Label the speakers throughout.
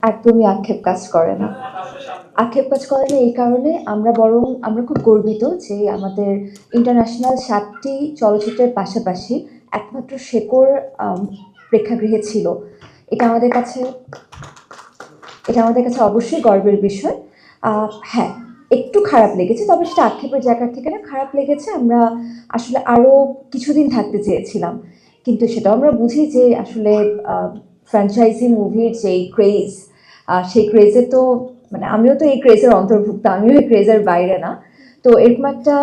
Speaker 1: একদমই আক্ষেপ কাজ করে না। আক্ষেপ কাজ করে না এই কারণে আমরা খুব গর্বিত যে আমাদের ইন্টারন্যাশনাল ৭ টি চলচ্চিত্রের পাশাপাশি একমাত্র শেকড় প্রেক্ষাগৃহে ছিল। এটা আমাদের কাছে এটা আমাদের কাছে অবশ্যই গর্বের বিষয়। হ্যাঁ, একটু খারাপ লেগেছে, তবে সেটা আক্ষেপের জায়গা থেকে না, খারাপ লেগেছে। আমরা আসলে আরও কিছুদিন থাকতে চেয়েছিলাম, কিন্তু সেটাও আমরা বুঝি যে আসলে ফ্র্যাঞ্চাইজি মুভির যেই ক্রেজ, সেই ক্রেজে তো মানে আমিও তো এই ক্রেজের অন্তর্ভুক্ত, আমিও এই ক্রেজের বাইরে না। তো এরকম একটা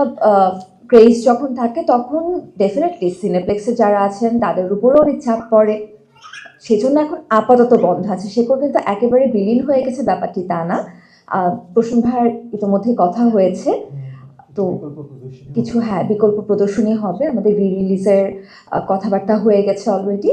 Speaker 1: ক্রেজ যখন থাকে তখন ডেফিনেটলি সিনেপ্লেক্সে যারা আছেন তাদের উপরও অনেক চাপ পড়ে। সেজন্য এখন আপাতত বন্ধ আছে। শেকড় কিন্তু একেবারে বিলীন হয়ে গেছে ব্যাপারটি তা না। প্রসূন ভাইয়ের ইতিমধ্যেই কথা হয়েছে, তো কিছু বিকল্প প্রদর্শনী হবে। আমাদের রি-রিলিজের কথাবার্তা হয়ে গেছে অলরেডি।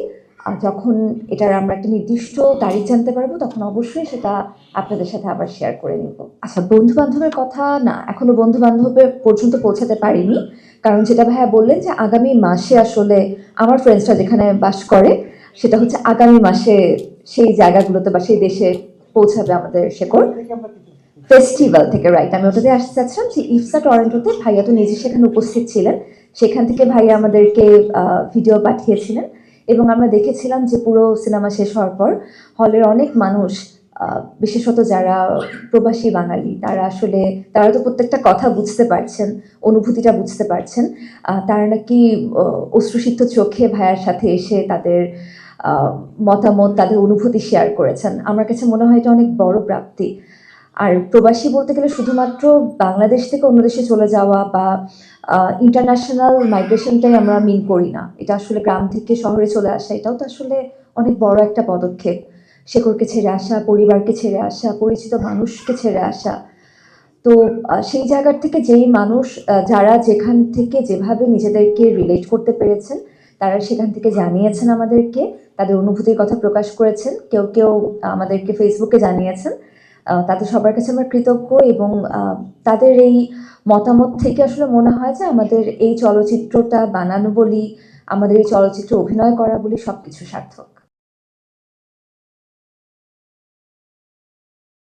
Speaker 1: যখন এটার আমরা একটা নির্দিষ্ট তারিখ জানতে পারবো তখন অবশ্যই সেটা আপনাদের সাথে আবার শেয়ার করে নিব। আচ্ছা, বন্ধু বান্ধবের কথা না, এখনো বন্ধু বান্ধবের পর্যন্ত পৌঁছাতে পারিনি, কারণ যেটা ভাইয়া বললেন যে আগামী মাসে আসলে আমার ফ্রেন্ডসরা যেখানে বাস করে সেটা হচ্ছে আগামী মাসে সেই জায়গাগুলোতে বা সেই দেশে পৌঁছাবে আমাদের শেকড় ফেস্টিভ্যাল থেকে। রাইট, আমি ওটাতে আসতে চাচ্ছিলাম যে ইফসা টরন্টোতে ভাইয়া তো নিজে সেখানে উপস্থিত ছিলেন। সেখান থেকে ভাইয়া আমাদেরকে ভিডিও পাঠিয়েছিলেন এবং আমরা দেখেছিলাম যে পুরো সিনেমা শেষ হওয়ার পর হলের অনেক মানুষ, বিশেষত যারা প্রবাসী বাঙালি, তারা তো প্রত্যেকটা কথা বুঝতে পারছেন, অনুভূতিটা বুঝতে পারছেন। তারা নাকি অশ্রুসিক্ত চোখে ভাইয়ার সাথে এসে তাদের মতামত, তাদের অনুভূতি শেয়ার করেছেন। আমার কাছে মনে হয় এটা অনেক বড় প্রাপ্তি। আর প্রবাসী বলতে গেলে শুধুমাত্র বাংলাদেশ থেকে অন্য দেশে চলে যাওয়া বা ইন্টারন্যাশনাল মাইগ্রেশনটাই আমরা মিন করি না। এটা আসলে গ্রাম থেকে শহরে চলে আসা, এটাও তো আসলে অনেক বড় একটা পদক্ষেপ। শেকড়কে ছেড়ে আসা, পরিবারকে ছেড়ে আসা, পরিচিত মানুষকে ছেড়ে আসা। তো সেই জায়গার থেকে যেই মানুষ যারা যেখান থেকে যেভাবে নিজেদেরকে রিলেট করতে পেরেছেন, তারা সেখান থেকে জানিয়েছেন আমাদেরকে, তাদের অনুভূতির কথা প্রকাশ করেছেন। কেউ কেউ আমাদেরকে ফেসবুকে জানিয়েছেন। তাদের সবার কাছে আমরা কৃতজ্ঞ এবং তাদের এই মতামত থেকে আসলে মনে হয় যে আমাদের এই চলচ্চিত্রটা বানানো বলি, আমাদের এই চলচ্চিত্রে অভিনয় করা বলি সবকিছু সার্থক।